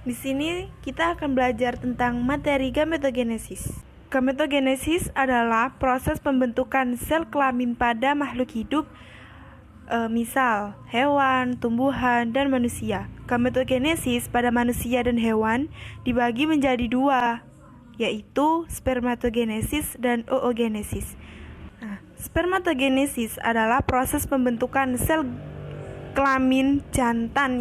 Di sini kita akan belajar tentang materi gametogenesis. Gametogenesis adalah proses pembentukan sel kelamin pada makhluk hidup, misal hewan, tumbuhan, dan manusia. Gametogenesis pada manusia dan hewan dibagi menjadi dua, yaitu spermatogenesis dan oogenesis. Spermatogenesis adalah proses pembentukan sel kelamin jantan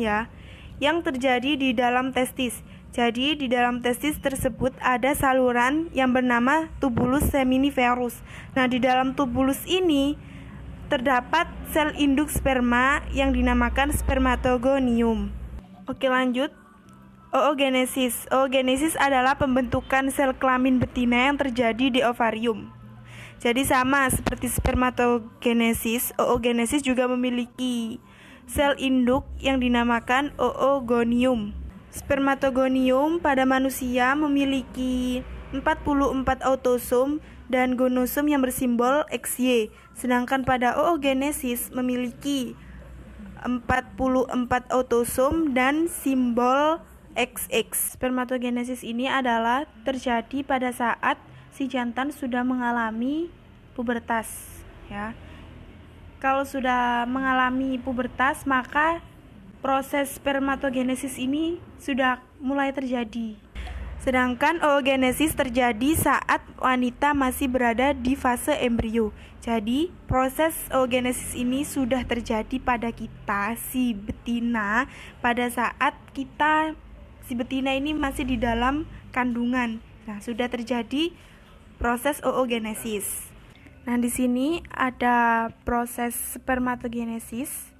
yang terjadi di dalam testis. Jadi di dalam testis tersebut ada saluran yang bernama tubulus seminiferus. Nah, di dalam tubulus ini terdapat sel induk sperma yang dinamakan spermatogonium. Oke, lanjut. Oogenesis. Oogenesis adalah pembentukan sel kelamin betina yang terjadi di ovarium. Jadi sama seperti spermatogenesis, oogenesis juga memiliki sel induk yang dinamakan oogonium. Spermatogonium pada manusia memiliki 44 autosom dan gonosom yang bersimbol XY, sedangkan pada oogenesis memiliki 44 autosom dan simbol XX. Spermatogenesis ini adalah terjadi pada saat si jantan sudah mengalami pubertas, Kalau sudah mengalami pubertas, maka proses spermatogenesis ini sudah mulai terjadi. Sedangkan oogenesis terjadi saat wanita masih berada di fase embrio. Jadi, proses oogenesis ini sudah terjadi pada kita, si betina, pada saat si betina ini masih di dalam kandungan. Nah, sudah terjadi proses oogenesis. Nah, di sini ada proses spermatogenesis.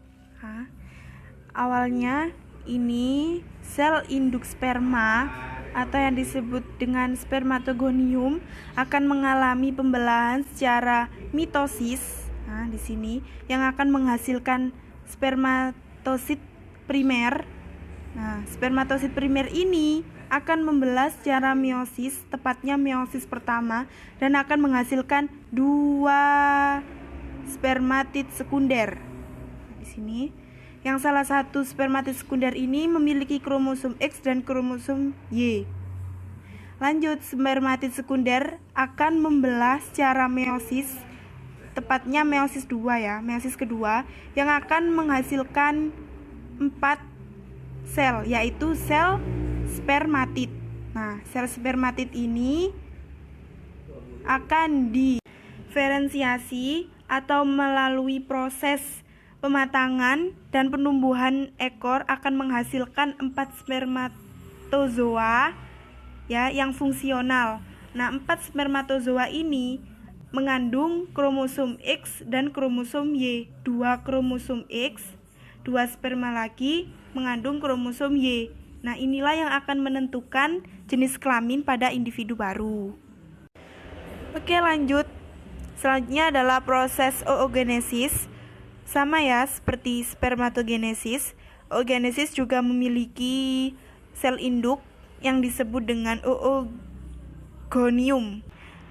Awalnya ini sel induk sperma atau yang disebut dengan spermatogonium akan mengalami pembelahan secara mitosis. Di sini yang akan menghasilkan spermatosit primer. Nah, spermatosit primer ini akan membelah secara meiosis, tepatnya meiosis pertama, dan akan menghasilkan 2 spermatid sekunder. Di sini, yang salah satu spermatid sekunder ini memiliki kromosom X dan kromosom Y. Lanjut, spermatid sekunder akan membelah secara meiosis, tepatnya meiosis 2 meiosis kedua, yang akan menghasilkan 4 sel, yaitu sel spermatid. Nah, sel spermatid ini akan diferensiasi atau melalui proses pematangan dan penumbuhan ekor akan menghasilkan 4 spermatozoa yang fungsional. Nah, 4 spermatozoa ini mengandung kromosom X dan kromosom Y. 2 kromosom X, 2 sperma lagi mengandung kromosom Y. Nah, inilah yang akan menentukan jenis kelamin pada individu baru. Oke, lanjut. Selanjutnya adalah proses oogenesis. Sama seperti spermatogenesis. Oogenesis juga memiliki sel induk yang disebut dengan oogonium.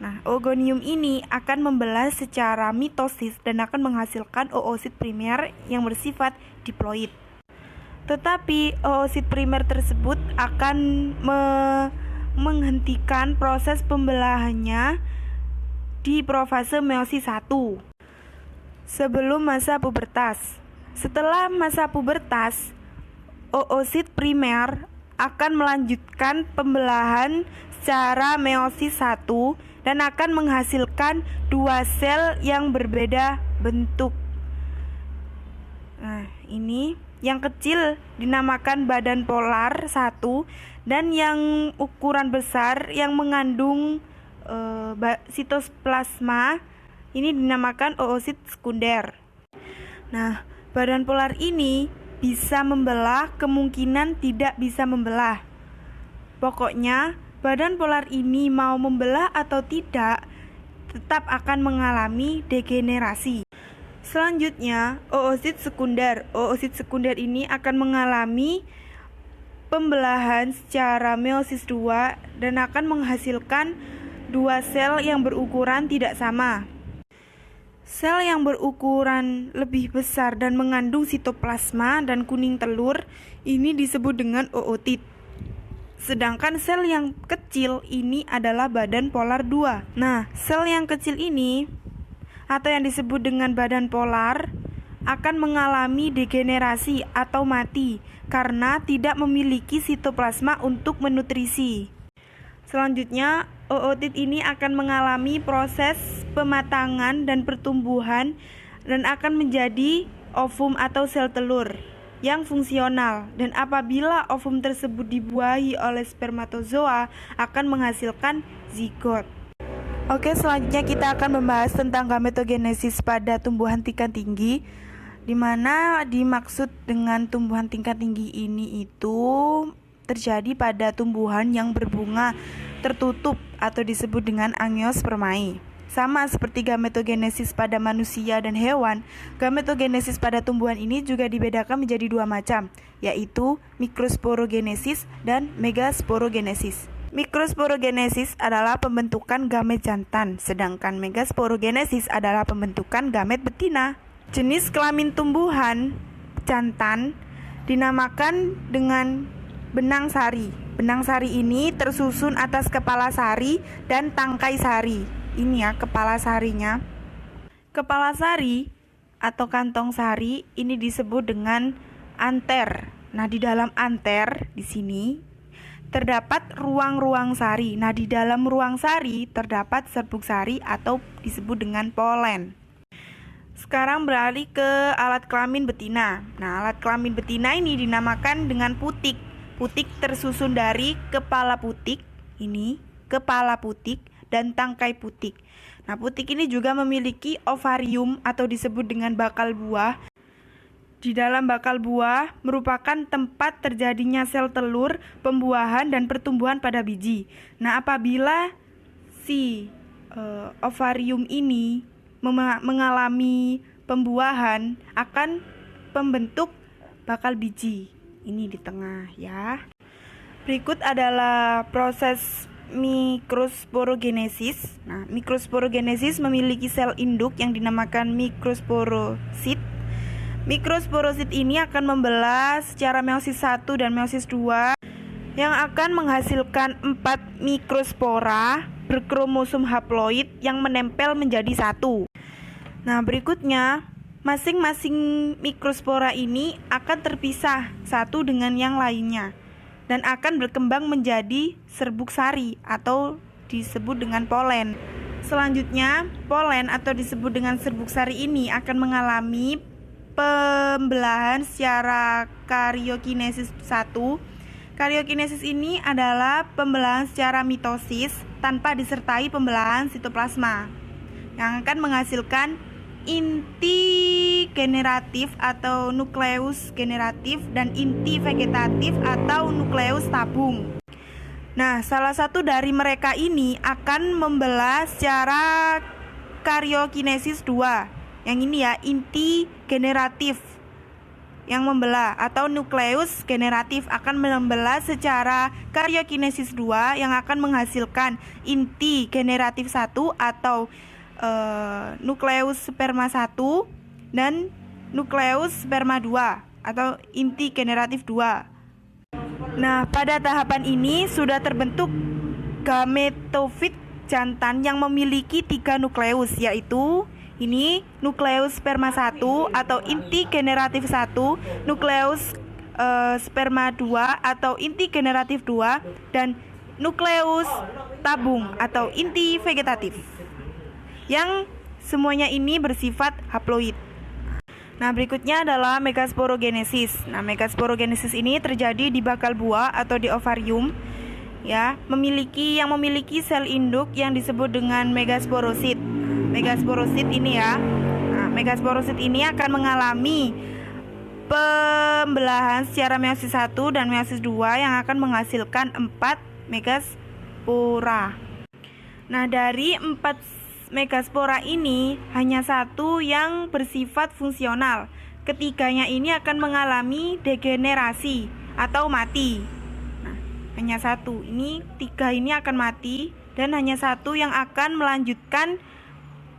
Nah, oogonium ini akan membelah secara mitosis dan akan menghasilkan oosit primer yang bersifat diploid. Tetapi oosit primer tersebut akan menghentikan proses pembelahannya di profase meiosis 1 sebelum masa pubertas. Setelah masa pubertas, oosit primer akan melanjutkan pembelahan secara meiosis 1 dan akan menghasilkan 2 sel yang berbeda bentuk. Nah, ini yang kecil dinamakan badan polar 1 dan yang ukuran besar yang mengandung sitoplasma ini dinamakan oosit sekunder. Nah, badan polar ini bisa membelah, kemungkinan tidak bisa membelah. Pokoknya, badan polar ini mau membelah atau tidak tetap akan mengalami degenerasi. Selanjutnya, oosit sekunder. Oosit sekunder ini akan mengalami pembelahan secara meiosis 2 dan akan menghasilkan 2 sel yang berukuran tidak sama. Sel yang berukuran lebih besar dan mengandung sitoplasma dan kuning telur ini disebut dengan ootit. Sedangkan sel yang kecil ini adalah badan polar 2. Nah, sel yang kecil ini atau yang disebut dengan badan polar akan mengalami degenerasi atau mati karena tidak memiliki sitoplasma untuk menutrisi. Selanjutnya, ootit ini akan mengalami proses pematangan dan pertumbuhan dan akan menjadi ovum atau sel telur yang fungsional, dan apabila ovum tersebut dibuahi oleh spermatozoa akan menghasilkan zigot. Oke, selanjutnya kita akan membahas tentang gametogenesis pada tumbuhan tingkat tinggi, di mana dimaksud dengan tumbuhan tingkat tinggi ini itu terjadi pada tumbuhan yang berbunga tertutup atau disebut dengan angiospermae. Sama seperti gametogenesis pada manusia dan hewan, gametogenesis pada tumbuhan ini juga dibedakan menjadi dua macam, yaitu mikrosporogenesis dan megasporogenesis. Mikrosporogenesis adalah pembentukan gamet jantan, sedangkan megasporogenesis adalah pembentukan gamet betina. Jenis kelamin tumbuhan jantan dinamakan dengan benang sari. Benang sari ini tersusun atas kepala sari dan tangkai sari. Ini ya kepala sarinya. Kepala sari atau kantong sari ini disebut dengan anter. Nah, di dalam anter di sini terdapat ruang-ruang sari. Nah, di dalam ruang sari terdapat serbuk sari atau disebut dengan polen. Sekarang beralih ke alat kelamin betina. Nah, alat kelamin betina ini dinamakan dengan putik. Putik tersusun dari kepala putik, ini kepala putik dan tangkai putik. Nah, putik ini juga memiliki ovarium atau disebut dengan bakal buah. Di dalam bakal buah merupakan tempat terjadinya sel telur, pembuahan dan pertumbuhan pada biji. Nah, apabila si ovarium ini mengalami pembuahan akan membentuk bakal biji. Ini di tengah ya. Berikut adalah proses mikrosporogenesis. Nah, mikrosporogenesis memiliki sel induk yang dinamakan mikrosporosit. Mikrosporosit ini akan membelah secara meiosis 1 dan meiosis 2 yang akan menghasilkan 4 mikrospora berkromosom haploid yang menempel menjadi satu. Nah, berikutnya masing-masing mikrospora ini akan terpisah satu dengan yang lainnya dan akan berkembang menjadi serbuk sari atau disebut dengan polen. Selanjutnya, polen atau disebut dengan serbuk sari ini akan mengalami pembelahan secara karyokinesis 1. Karyokinesis ini adalah pembelahan secara mitosis tanpa disertai pembelahan sitoplasma yang akan menghasilkan inti generatif atau nukleus generatif dan inti vegetatif atau nukleus tabung. Nah, salah satu dari mereka ini akan membelah secara karyokinesis 2. Yang ini ya, inti generatif yang membelah atau nukleus generatif akan membelah secara karyokinesis 2 yang akan menghasilkan inti generatif 1 atau nukleus sperma 1 dan nukleus sperma 2 atau inti generatif 2. Nah, pada tahapan ini sudah terbentuk gametofit jantan yang memiliki 3 nukleus, yaitu ini nukleus sperma 1 atau inti generatif 1, nukleus sperma 2 atau inti generatif 2, dan nukleus tabung atau inti vegetatif, yang semuanya ini bersifat haploid. Nah, berikutnya adalah megasporogenesis. Nah, megasporogenesis ini terjadi di bakal buah atau di ovarium ya, yang memiliki sel induk yang disebut dengan megasporosit. Megasporosit ini ya. Nah, megasporosit ini akan mengalami pembelahan secara meiosis 1 dan meiosis 2 yang akan menghasilkan 4 megaspora. Nah, dari 4 megaspora ini hanya satu yang bersifat fungsional. Ketiganya ini akan mengalami degenerasi atau mati. Nah, hanya satu. Ini 3 ini akan mati dan hanya satu yang akan melanjutkan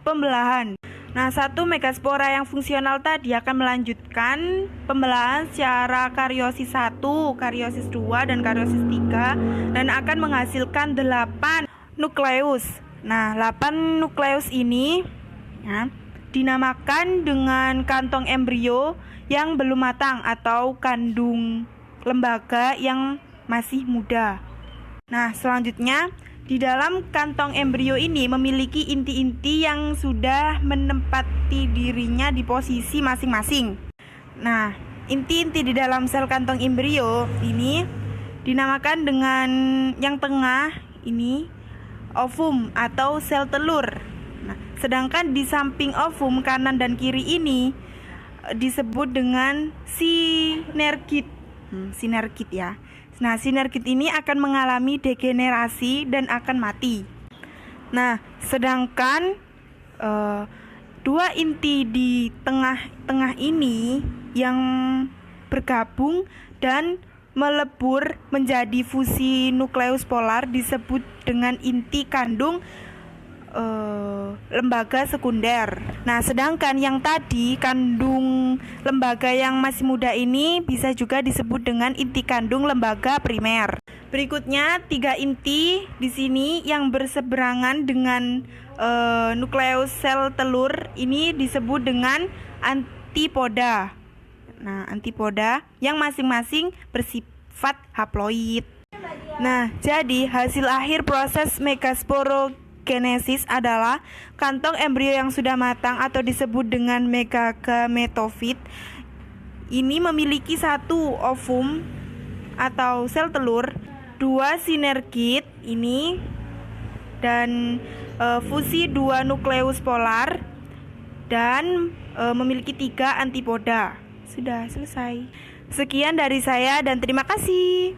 pembelahan. Nah, satu megaspora yang fungsional tadi akan melanjutkan pembelahan secara kariosis 1, kariosis 2, dan kariosis 3 dan akan menghasilkan 8 nukleus. Nah, 8 nukleus ini ya, dinamakan dengan kantong embrio yang belum matang atau kandung lembaga yang masih muda. Nah, selanjutnya di dalam kantong embrio ini memiliki inti-inti yang sudah menempati dirinya di posisi masing-masing. Nah, inti-inti di dalam sel kantong embrio ini dinamakan dengan yang tengah ini ovum atau sel telur. Nah, sedangkan di samping ovum kanan dan kiri ini disebut dengan sinergit. Sinergit ya. Nah, sinergit ini akan mengalami degenerasi dan akan mati. Nah, sedangkan dua inti di tengah-tengah ini yang bergabung dan melebur menjadi fusi nukleus polar disebut dengan inti kandung lembaga sekunder. Nah, sedangkan yang tadi kandung lembaga yang masih muda ini bisa juga disebut dengan inti kandung lembaga primer. Berikutnya 3 inti di sini yang berseberangan dengan nukleus sel telur ini disebut dengan antipoda. Nah, antipoda yang masing-masing bersifat haploid. Nah, jadi hasil akhir proses megasporogenesis adalah kantong embrio yang sudah matang atau disebut dengan megagametofit. Ini memiliki 1 ovum atau sel telur, 2 sinergit ini dan fusi 2 nukleus polar dan memiliki 3 antipoda. Sudah selesai. Sekian dari saya dan terima kasih.